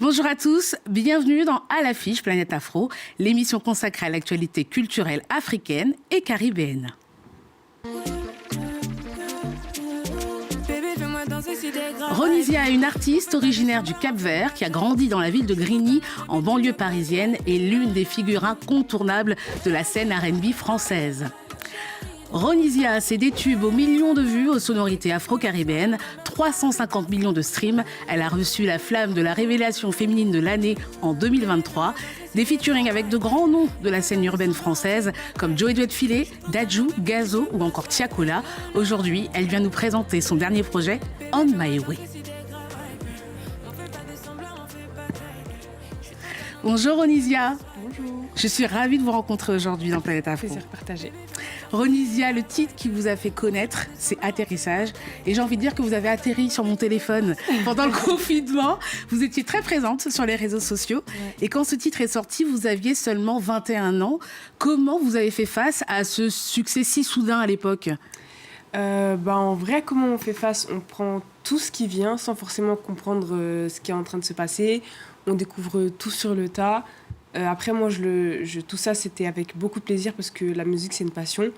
Bonjour à tous, bienvenue dans À l'affiche Planète Afro, l'émission consacrée à l'actualité culturelle africaine et caribéenne. Ronisia est une artiste originaire du Cap-Vert qui a grandi dans la ville de Grigny, en banlieue parisienne, et l'une des figures incontournables de la scène R&B française. Ronisia, c'est des tubes aux millions de vues, aux sonorités afro-caribéennes, 350 millions de streams. Elle a reçu la flamme de la révélation féminine de l'année en 2023. Des featuring avec de grands noms de la scène urbaine française comme Joey Duet-Filé, Dadju, Gazo ou encore Tiakola. Aujourd'hui, elle vient nous présenter son dernier projet, On My Way. Bonjour Ronisia. Bonjour. Je suis ravie de vous rencontrer aujourd'hui dans Planète Afro. Plaisir partagé. Ronisia, le titre qui vous a fait connaître, c'est Atterrissage. Et j'ai envie de dire que vous avez atterri sur mon téléphone pendant le confinement. Vous étiez très présente sur les réseaux sociaux. Ouais. Et quand ce titre est sorti, vous aviez seulement 21 ans. Comment vous avez fait face à ce succès si soudain à l'époque ? En vrai, comment on fait face ? On prend tout ce qui vient sans forcément comprendre ce qui est en train de se passer. On découvre tout sur le tas. Après, moi, tout ça, c'était avec beaucoup de plaisir parce que la musique, c'est une passion.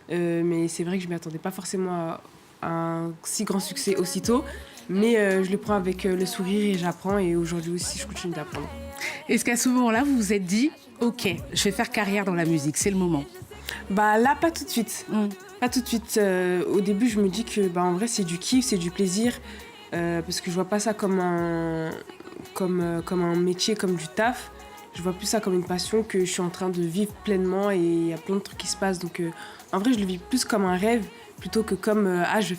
Mais c'est vrai que je ne m'y attendais pas forcément à un si grand succès aussitôt. Mais je le prends avec le sourire et j'apprends. Et aujourd'hui aussi, je continue d'apprendre. Est-ce qu'à ce moment-là, vous vous êtes dit « Ok, je vais faire carrière dans la musique, c'est le moment ». Là, pas tout de suite. Pas tout de suite. Au début, je me dis que en vrai, c'est du kiff, c'est du plaisir. Parce que je vois pas ça comme un métier, comme du taf. Je vois plus ça comme une passion que je suis en train de vivre pleinement et il y a plein de trucs qui se passent. Donc, en vrai, je le vis plus comme un rêve plutôt que comme je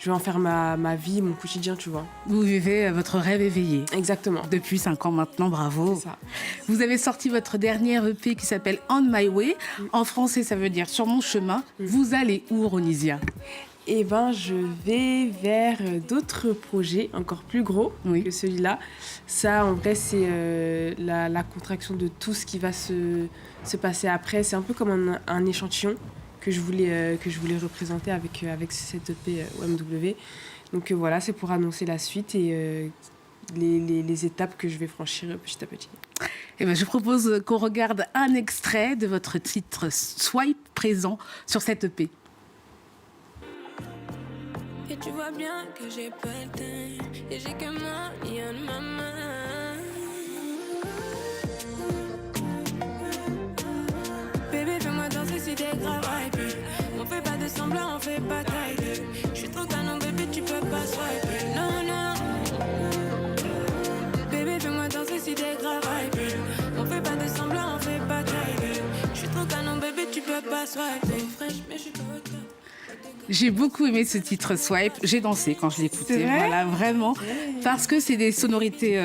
vais en faire ma vie, mon quotidien, tu vois. Vous vivez votre rêve éveillé. Exactement. Depuis 5 ans maintenant, bravo. C'est ça. Vous avez sorti votre dernière EP qui s'appelle On My Way. En français, ça veut dire Sur mon chemin. Vous allez où, Ronisia ? Je vais vers d'autres projets encore plus gros que celui-là. Ça, en vrai, c'est la contraction de tout ce qui va se passer après. C'est un peu comme un échantillon que je voulais représenter avec cette EP OMW. Donc voilà, c'est pour annoncer la suite et les étapes que je vais franchir petit à petit. Je propose qu'on regarde un extrait de votre titre Swipe présent sur cette EP. Et tu vois bien que j'ai pas le temps et j'ai que moi et ma main. Bébé, fais-moi danser si t'es grave hype. On fait pas de semblant, on fait pas taille. Je suis trop canon, bébé, tu peux pas swiper. Non, non. Bébé, fais-moi danser si t'es grave hype. On fait pas de semblant, on fait pas taille. Je suis trop canon, bébé, tu peux pas swiper. Fraîche, mais je suis pas au top. J'ai beaucoup aimé ce titre Swipe. J'ai dansé quand je l'écoutais. Voilà, vraiment. Parce que c'est des sonorités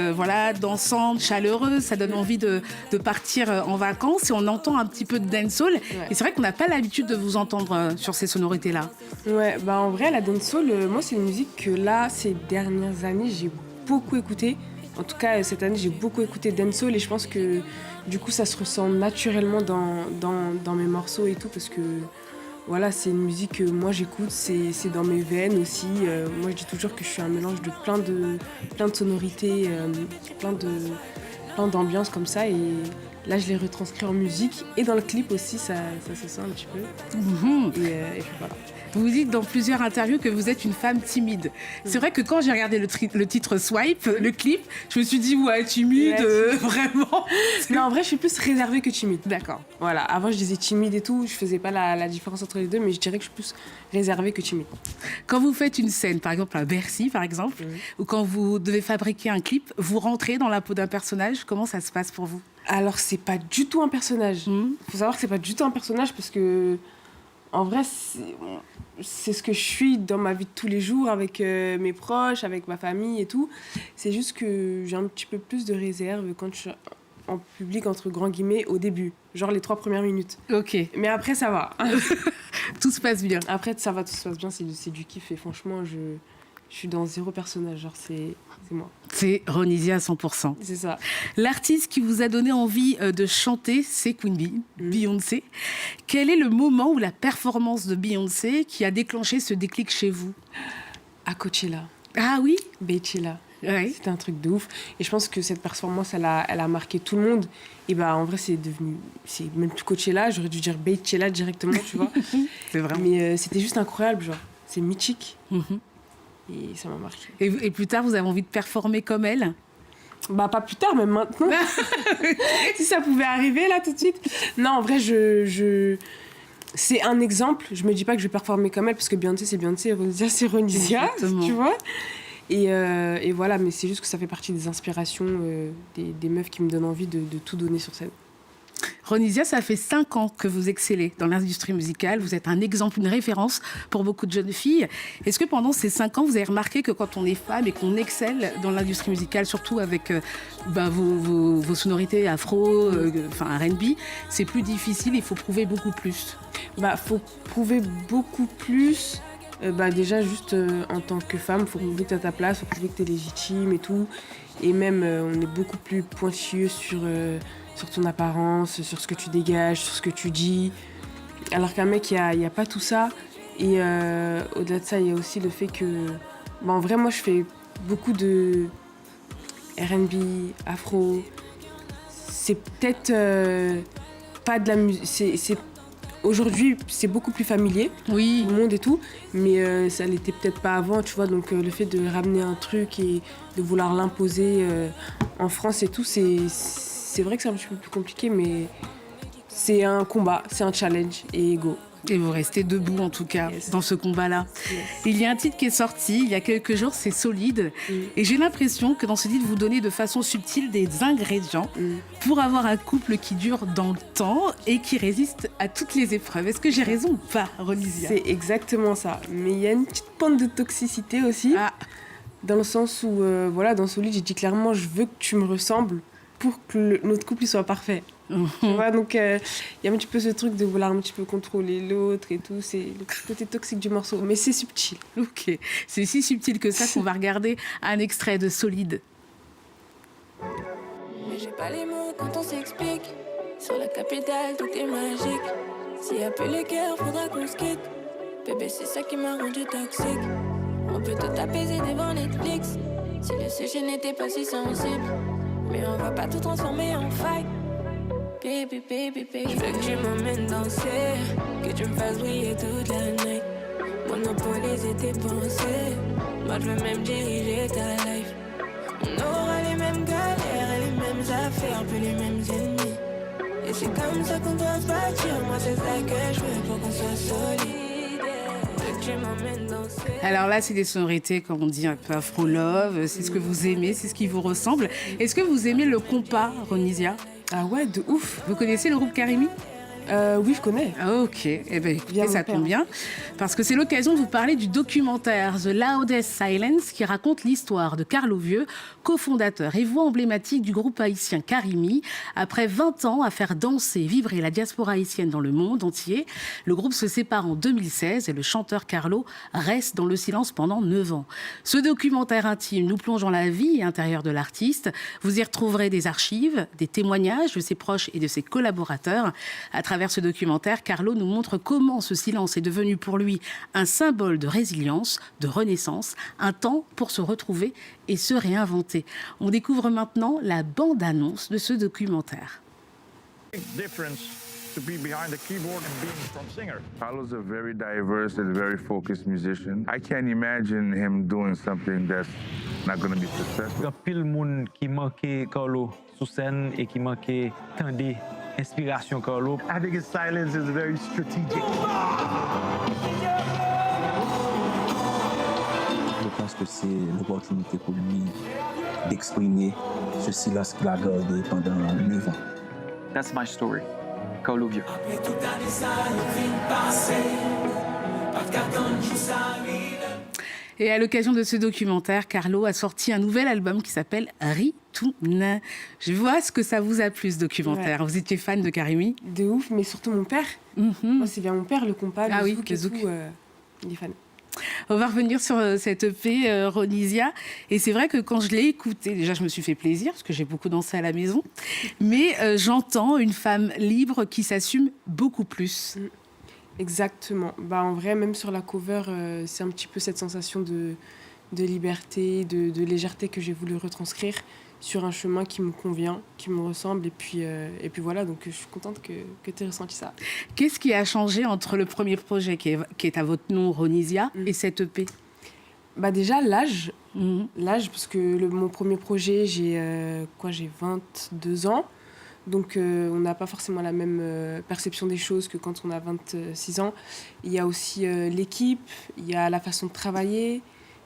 dansantes, chaleureuses. Ça donne envie de partir en vacances. Et on entend un petit peu de dancehall. Ouais. Et c'est vrai qu'on n'a pas l'habitude de vous entendre sur ces sonorités-là. Ouais, en vrai, la dancehall, moi, c'est une musique que là, ces dernières années, j'ai beaucoup écoutée. En tout cas, cette année, j'ai beaucoup écouté dancehall. Et je pense que, du coup, ça se ressent naturellement dans mes morceaux et tout. Parce que... Voilà, c'est une musique que moi j'écoute, c'est dans mes veines aussi. Moi je dis toujours que je suis un mélange de plein de sonorités, plein d'ambiances comme ça. Et là je les retranscris en musique et dans le clip aussi, ça se sent un petit peu. Et puis voilà. Vous dites dans plusieurs interviews que vous êtes une femme timide. C'est vrai que quand j'ai regardé le titre Swipe, le clip, je me suis dit ouais, timide, vraiment. Non, en vrai, je suis plus réservée que timide. D'accord. Voilà, avant je disais timide et tout, je faisais pas la différence entre les deux, mais je dirais que je suis plus réservée que timide. Quand vous faites une scène, par exemple à Bercy, par exemple, ou quand vous devez fabriquer un clip, vous rentrez dans la peau d'un personnage. Comment ça se passe pour vous ? Alors, c'est pas du tout un personnage. Faut savoir que c'est pas du tout un personnage parce que en vrai, c'est ce que je suis dans ma vie de tous les jours avec mes proches, avec ma famille et tout. C'est juste que j'ai un petit peu plus de réserve quand je suis en public, entre grands guillemets, au début. Genre les 3 premières minutes. Ok. Mais après, ça va. Tout se passe bien. Après, ça va, tout se passe bien. C'est du kiff. Et franchement, je suis dans 0 personnage. Genre, c'est moi. C'est Ronisia à 100%. C'est ça. L'artiste qui vous a donné envie de chanter, c'est Queen Bee, Beyoncé. Quel est le moment ou la performance de Beyoncé qui a déclenché ce déclic chez vous ? À Coachella. Ah oui ? Beychella. Ouais. C'était un truc de ouf. Et je pense que cette performance, elle a marqué tout le monde. Et bah, en vrai, c'est même plus Coachella. J'aurais dû dire Beychella directement, tu vois. C'est vrai. Mais c'était juste incroyable, genre. C'est mythique. Mhm. Et ça m'a marqué. Et plus tard, vous avez envie de performer comme elle? Bah, pas plus tard, même maintenant. Si ça pouvait arriver, là, tout de suite. Non, en vrai, c'est un exemple. Je me dis pas que je vais performer comme elle, parce que Beyoncé, c'est Beyoncé, Ronisia, c'est Ronisia, tu vois. Et voilà, mais c'est juste que ça fait partie des inspirations des meufs qui me donnent envie de tout donner sur scène. Ronisia, ça fait 5 ans que vous excellez dans l'industrie musicale. Vous êtes un exemple, une référence pour beaucoup de jeunes filles. Est-ce que pendant ces 5 ans, vous avez remarqué que quand on est femme et qu'on excelle dans l'industrie musicale, surtout avec vos sonorités afro, R&B, c'est plus difficile, il faut prouver beaucoup plus? Faut prouver beaucoup plus. Déjà, juste en tant que femme, il faut prouver que tu as ta place, il faut prouver que tu es légitime et tout. Et même, on est beaucoup plus pointilleux sur ton apparence, sur ce que tu dégages, sur ce que tu dis. Alors qu'un mec, il n'y a pas tout ça. Et au-delà de ça, il y a aussi le fait que... en vrai, moi, je fais beaucoup de R&B, afro. C'est peut-être pas de la musique... Aujourd'hui, c'est beaucoup plus familier, oui, tout le monde et tout, mais ça l'était peut-être pas avant, tu vois. Donc le fait de ramener un truc et de vouloir l'imposer en France et tout, c'est vrai que c'est un petit peu plus compliqué, mais c'est un combat, c'est un challenge et go. Et vous restez debout en tout cas dans ce combat-là. Yes. Il y a un titre qui est sorti il y a quelques jours, c'est Solide. Et j'ai l'impression que dans ce titre, vous donnez de façon subtile des ingrédients pour avoir un couple qui dure dans le temps et qui résiste à toutes les épreuves. Est-ce que j'ai raison ou pas, Ronisia? C'est exactement ça. Mais il y a une petite pointe de toxicité aussi, dans le sens où, dans Solide, j'ai dit clairement, je veux que tu me ressembles pour que notre couple soit parfait. Tu vois, donc il y a un petit peu ce truc de vouloir un petit peu contrôler l'autre et tout, c'est le côté toxique du morceau, mais c'est subtil. Ok, c'est si subtil que ça qu'on va regarder un extrait de Solide. Mais j'ai pas les mots quand on s'explique. Sur la capitale, tout est magique. S'il y a plus les cœurs, faudra qu'on se quitte. Bébé, c'est ça qui m'a rendu toxique. On peut tout apaiser devant Netflix. Si le sujet n'était pas si sensible. Mais on va pas tout transformer en fight. Baby, baby, baby. Je veux que tu m'emmènes danser, que tu me fasses briller toute la nuit. Monopoliser tes pensées. Moi je veux même diriger ta life. On aura les mêmes galères et les mêmes affaires, puis les mêmes ennemis. Et c'est comme ça qu'on doit se bâtir. Moi c'est ça que je veux pour qu'on soit solide. Je veux que tu m'emmènes danser. Alors là, c'est des sonorités, comme on dit, un peu afro-love. C'est ce que vous aimez, c'est ce qui vous ressemble. Est-ce que vous aimez le compas, Ronisia? Ah ouais, de ouf. Vous connaissez le groupe Karimi? Oui, je connais. Ok, eh ben, écoutez, Bien, ça mon père. tombe bien, parce que c'est l'occasion de vous parler du documentaire The Loudest Silence, qui raconte l'histoire de Carlo Vieux, cofondateur et voix emblématique du groupe haïtien Karimi. Après 20 ans à faire danser et vibrer la diaspora haïtienne dans le monde entier, le groupe se sépare en 2016 et le chanteur Carlo reste dans le silence pendant 9 ans. Ce documentaire intime nous plonge dans la vie intérieure de l'artiste. Vous y retrouverez des archives, des témoignages de ses proches et de ses collaborateurs. À travers ce documentaire, Carlo nous montre comment ce silence est devenu pour lui un symbole de résilience, de renaissance, un temps pour se retrouver et se réinventer. On découvre maintenant la bande-annonce de ce documentaire. Difference to be behind the keyboard and being a front singer. Carlo's a very diverse and very focused musician. I can't imagine him doing something that's not going to be successful. Il y a pile monde qui manquait Carlo sous scène et qui manquait tendez inspiration Carlo. I think his silence is very strategic. Je pense que c'est l'opportunité pour lui d'exprimer ce silence qu'il a gardé pendant 9 ans. That's my story. Carlo Vieux. Et à l'occasion de ce documentaire, Carlo a sorti un nouvel album qui s'appelle Ritouna. Je vois ce que ça vous a plu, ce documentaire. Ouais. Vous étiez fan de Karimi? De ouf, mais surtout mon père. Moi, c'est bien mon père, le compas, ah le oui, zouk le et zouk. tout. Il est fan. On va revenir sur cette EP, Ronisia. Et c'est vrai que quand je l'ai écouté, déjà, je me suis fait plaisir, parce que j'ai beaucoup dansé à la maison. Mais j'entends une femme libre qui s'assume beaucoup plus. Exactement. En vrai, même sur la cover, c'est un petit peu cette sensation de liberté, de légèreté que j'ai voulu retranscrire sur un chemin qui me convient, qui me ressemble. Et puis voilà, donc je suis contente que tu aies ressenti ça. Qu'est-ce qui a changé entre le premier projet qui est à votre nom, Ronisia, et cette EP? Bah déjà, l'âge. L'âge, parce que mon premier projet, j'ai 22 ans. Donc, on n'a pas forcément la même perception des choses que quand on a 26 ans. Il y a aussi l'équipe, il y a la façon de travailler,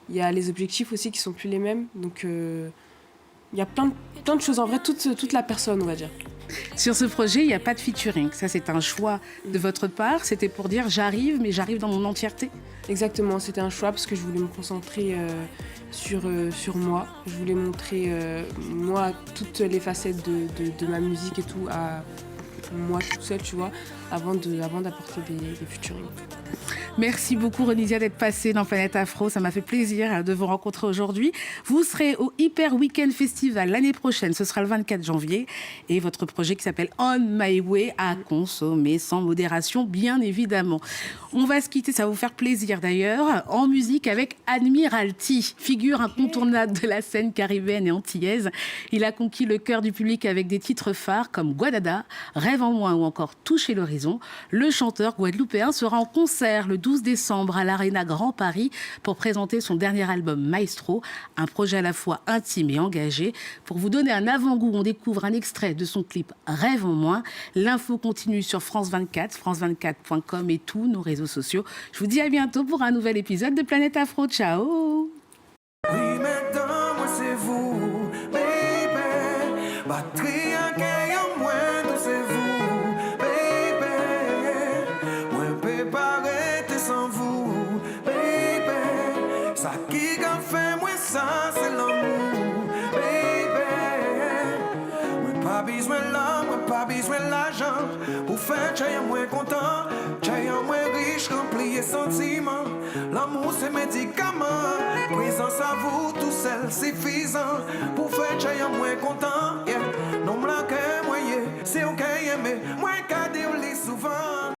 il y a les objectifs aussi qui sont plus les mêmes. Donc, il y a plein de choses. En vrai, toute la personne, on va dire. Sur ce projet, il n'y a pas de featuring. Ça, c'est un choix de votre part. C'était pour dire j'arrive, mais j'arrive dans mon entièreté. Exactement, c'était un choix parce que je voulais me concentrer sur moi. Je voulais montrer, moi, toutes les facettes de ma musique et tout à moi toute seule, tu vois, avant d'apporter des featuring. Merci beaucoup, Ronisia, d'être passée dans Planète Afro. Ça m'a fait plaisir de vous rencontrer aujourd'hui. Vous serez au Hyper Weekend Festival l'année prochaine. Ce sera le 24 janvier. Et votre projet qui s'appelle On My Way à consommer sans modération, bien évidemment. On va se quitter, ça va vous faire plaisir d'ailleurs, en musique avec Admiralty, figure incontournable de la scène caribéenne et antillaise. Il a conquis le cœur du public avec des titres phares comme Guadada, Rêve en moi ou encore Toucher l'horizon. Le chanteur guadeloupéen sera en concert le 12 décembre à l'Arena Grand Paris pour présenter son dernier album Maestro, un projet à la fois intime et engagé. Pour vous donner un avant-goût, on découvre un extrait de son clip Rêve en moi. L'info continue sur France 24, france24.com et tous nos réseaux sociaux. Je vous dis à bientôt pour un nouvel épisode de Planète Afro. Ciao! Oui, maintenant, moi c'est vous, baby. Batterie en caillou, moi tout c'est vous, baby. Moi peux pas arrêter sans vous, baby. Ça qui a fait moi ça c'est l'amour, baby. Moi pas besoin là, moi pas besoin l'argent pour faire j'ai moins content, j'ai moins riche rempli de sentiments. L'amour c'est médicament, présence à vous tout seul suffisant pour faire j'ai moins content. Yeah. Non me la que moi c'est ok mais moi qu'à dire souvent.